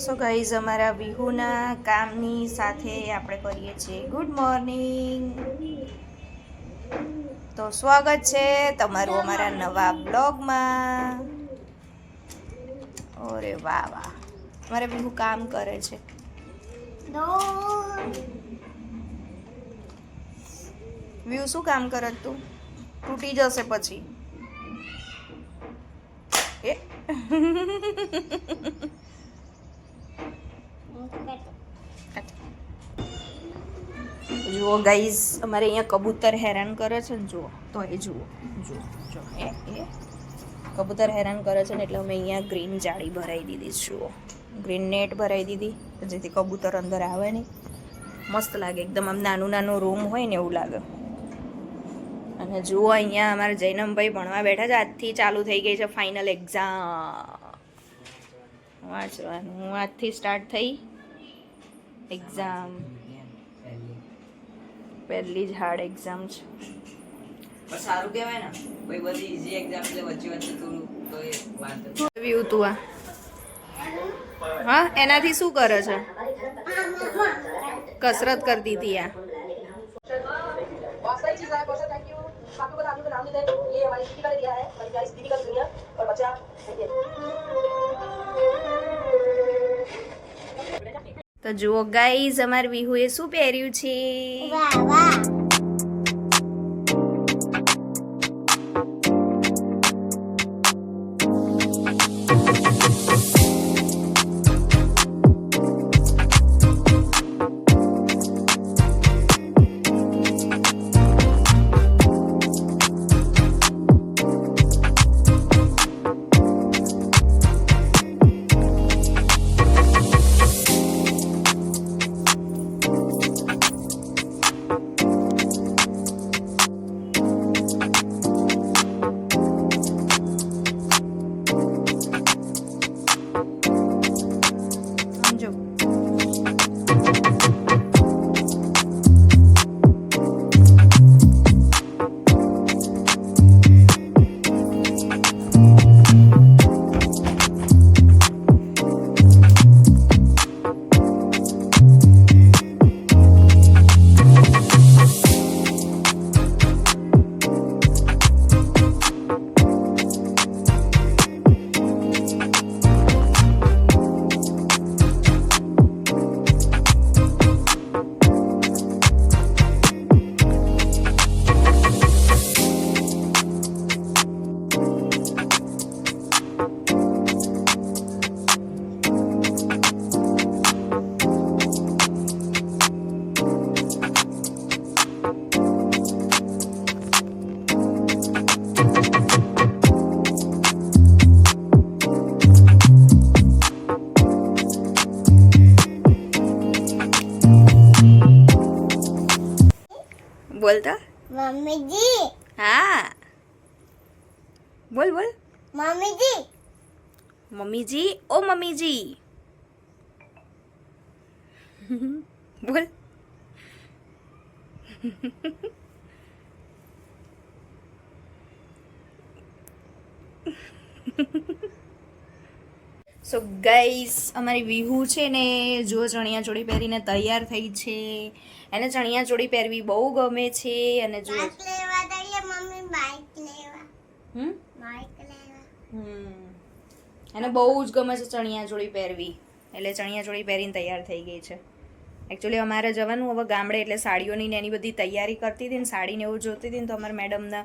So guys અમારા વિહુના કામની સાથે આપણે કરીએ છીએ ગુડ મોર્નિંગ. તો સ્વાગત છે તમારું અમારા નવા બ્લોગમાં. ઓરે વાહ વાહ, અમારા વિહુ કામ કરે છે. વિહુ શું કામ કરે તું? તૂટી જશે પછી. એ જુઓ ગાઈઝ, અમારે અહીંયા કબૂતર હેરાન કરે છે ને. જુઓ તો એ જુઓ જુઓ જો એ કબૂતર હેરાન કરે છે ને, એટલે અમે અહીંયા ગ્રીન જાળી ભરાઈ દીધી. જુઓ, ગ્રીન નેટ ભરાઈ દીધી જેથી કબૂતર અંદર આવે નહીં. મસ્ત લાગે એકદમ, આમ નાનું નાનું રૂમ હોય ને એવું લાગે. અને જુઓ અહીંયા અમારા જૈનમભાઈ ભણવા બેઠા છે. આજથી ચાલુ થઈ ગઈ છે ફાઇનલ એક્ઝામ વાંચવાનું. આજથી સ્ટાર્ટ થઈ એક્ઝામ. પહેલી જ હાર્ડ એક્ઝામ છે. પણ સારું કહેવાય ને, કોઈ બધી ઈઝી એક્ઝામ એટલે વચ્ચે વચ્ચે થોડું તો એ વાંધો. વ્યૂ તું આ હા, એનાથી શું કરે છે? કસરત કરતી હતી આ. તો જુઓ ગાઈઝ, અમાર વિહુએ શું પહેર્યું છે? બોલતા મમ્મીજી. હા બોલ બોલ. મમ્મીજી. મમ્મીજી, ઓ મમ્મીજી બોલ. સો ગાઈસ, અમારી વિહુ છે ને, જો ચણિયા ચોળી પહેરીને તૈયાર થઈ છે. એને ચણિયા ચોળી પહેરવી બહુ ગમે છે. અને જો બાઈક લેવા દઈએ મમ્મી, બાઈક લેવા. હમ બાઈક લેવા. એને બહુ જ ગમે છે ચણિયા ચોળી પહેરવી, એટલે ચણિયા ચોળી પહેરીને તૈયાર થઈ ગઈ છે. એકચ્યુઅલી અમારે જવાનું હવે ગામડે, એટલે સાડીઓની ને એની બધી તૈયારી કરતી હતી ને, સાડીને એવું જોતી હતી ને, તો અમારા મેડમના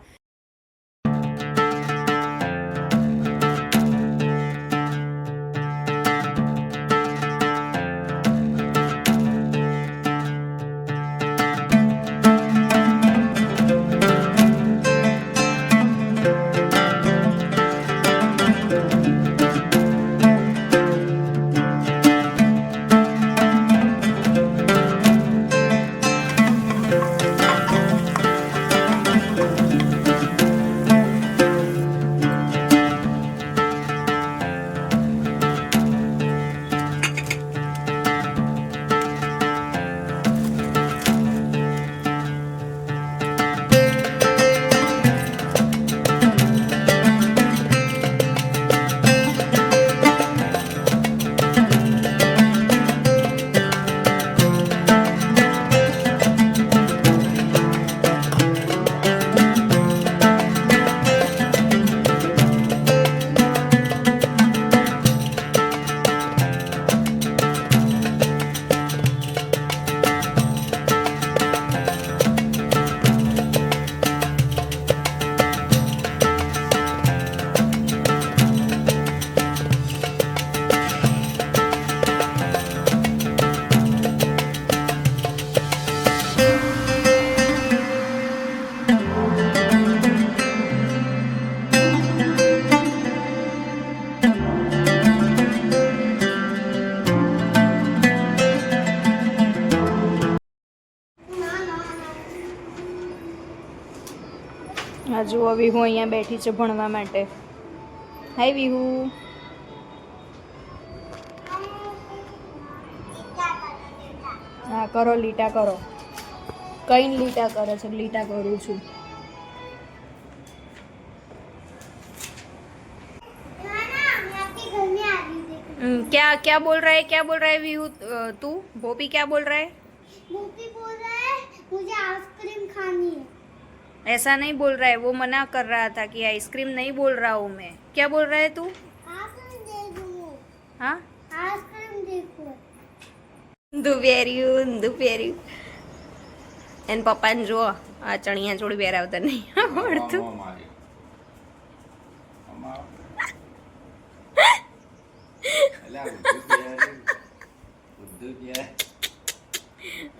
આ જુઓ વિહુ અહીંયા બેઠી છે ભણવા માટે. હાય વિહુ. હા કરો લીટા કરો. કઈ લીટા કરે છે? લીટા કરું છું. क्या क्या बोल रहा है? क्या बोल रहा है विहू? तू भोपी क्या बोल रहा है? मूवी बोल रहा है मुझे आइसक्रीम खानी है. ऐसा नहीं बोल रहा है, वो मना कर रहा था कि आइसक्रीम नहीं बोल रहा हूँ मैं. क्या बोल रहा है तू? आइसक्रीम दे दूँ. हाँ आइसक्रीम देखो. ઊંધું પહેર્યું. એને પપ્પાને જો આ ચણિયા ચોળી પહેરાવતા નહીં આવડતું.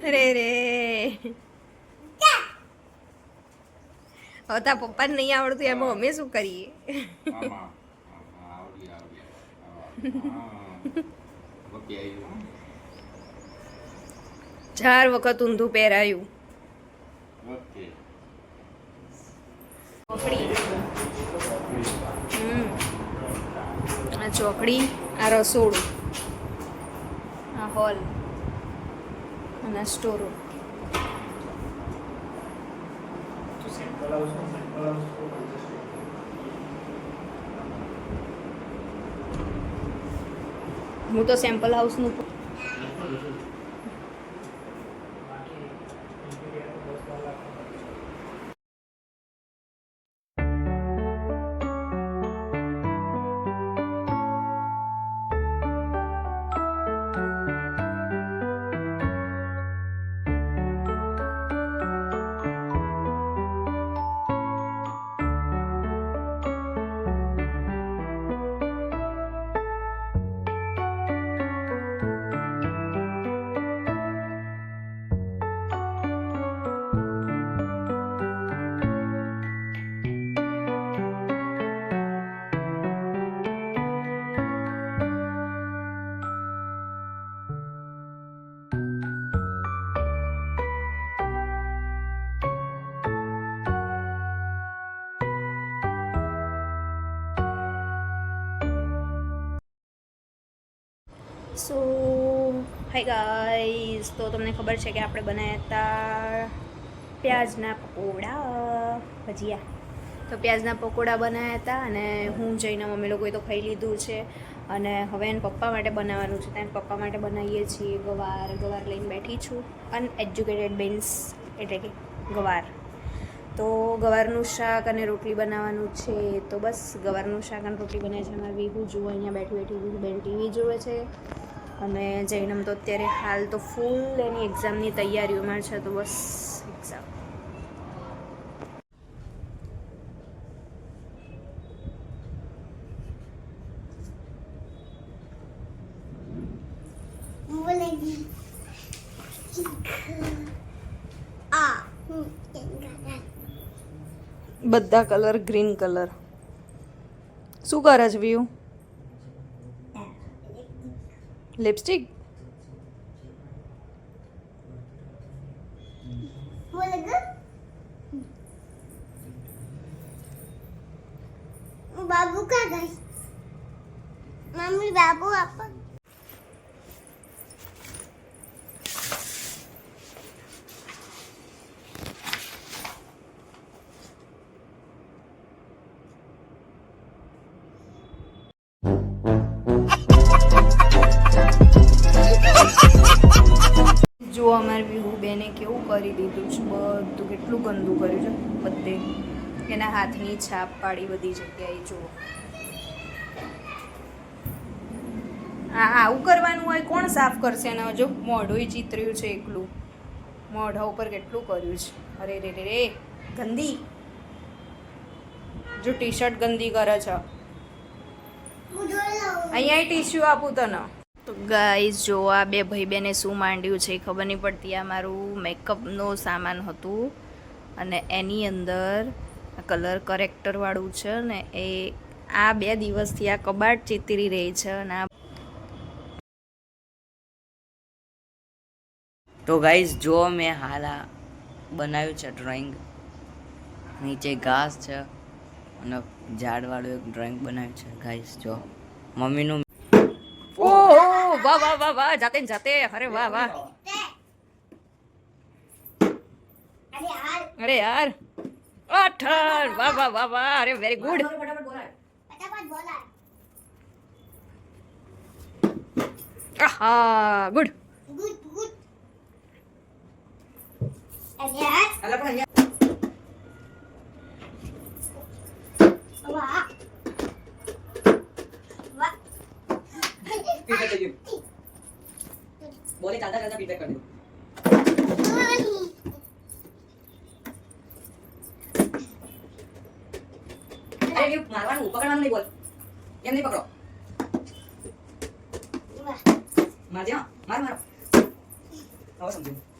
અરે રે હવે તારા પપ્પાને નહીં આવડતું એમાં અમે શું કરીએ? 4 વખત ઊંધું પહેરાયું. ચોકડી. આ ચોકડી, આ રસોડું, આ હોલ અને આ સ્ટોર રૂમ. હું તો સેમ્પલ હાઉસનું સો હાય ગાઈઝ, તો તમને ખબર છે કે આપણે બનાવ્યા હતા પ્યાજના પકોડા, ભજીયા. તો પ્યાજના પકોડા બનાવ્યા હતા અને હું જઈને મમ્મી લોકોએ તો ખાઈ લીધું છે. અને હવે એને પપ્પા માટે બનાવવાનું છે. ત્યાં પપ્પા માટે બનાવીએ છીએ ગવાર લઈને બેઠી છું. અનએજ્યુકેટેડ બીન્સ એટલે કે ગવાર. તો ગવારનું શાક અને રોટલી બનાવવાનું છે. તો બસ ગવારનું શાક અને રોટલી બનાવે છે. અમારે વિહુ જુઓ અહીંયા બેઠી બેન ટીવી જોવે છે. અને જૈનમ તો અત્યારે હાલ તો ફૂલ એની એક્ઝામની તૈયારીઓમાં છે. તો બસ એક્ઝામ. बोलेगी બધા કલર ગ્રીન કલર. શું કરે છે વ્યૂ? લિપસ્ટિક. बोलेगा बाबू का गई मम्मी बाबू आपा જો અમારી વિહુ બેને કેવું કરી દીધું છે, બધું કેટલું ગંદુ કર્યું છે બધે. એના હાથની છાપ પાડી બધી જગ્યાએ. જુઓ આવું કરવાનું હોય, કોણ સાફ કરશે? અને જો મોઢું ચિતર્યું છે એકલું, મોઢા ઉપર કેટલું કર્યું છે. અરે રે રે રે ગંદી. જો ટી શર્ટ ગંદી કરે છે. અહીંયા ટીશ્યુ આપું તને. તો ગાઈઝ જો આ બે ભાઈ બેને શું માંડ્યું છે ખબર નહીં પડતી. આ મારું મેકઅપનો સામાન હતું અને એની અંદર કલર કરેક્ટરવાળું છે ને એ આ 2 દિવસથી આ કબાટ ચીતરી રહી છે. અને આ તો ગાઈઝ જો મેં હાલ આ બનાવ્યું છે ડ્રોઈંગ. નીચે ઘાસ છે અને ઝાડવાળું એક ડ્રોઈંગ બનાવ્યું છે ગાઈસ જો મમ્મીનું ઓહો વાહ વાહ વાહ વાહ જાતે ને જાતે અરે વાહ વાહ અરે યાર અઠર વાહ વાહ વાહ વાહ અરે વેરી ગુડ फटाफट बोला આહા ગુડ गुड गुड अरे यार અલા પણ અહીંયા वाह वाह ફીડબેક કરી દો બોલે ચાલતા ચાલતા ફીડબેક કરી દો અરે એ મારવાનું પકડવાનું નહીં બોલ એમ નહીં પકડો वाह મારજે હા માર મારો હવે સમજો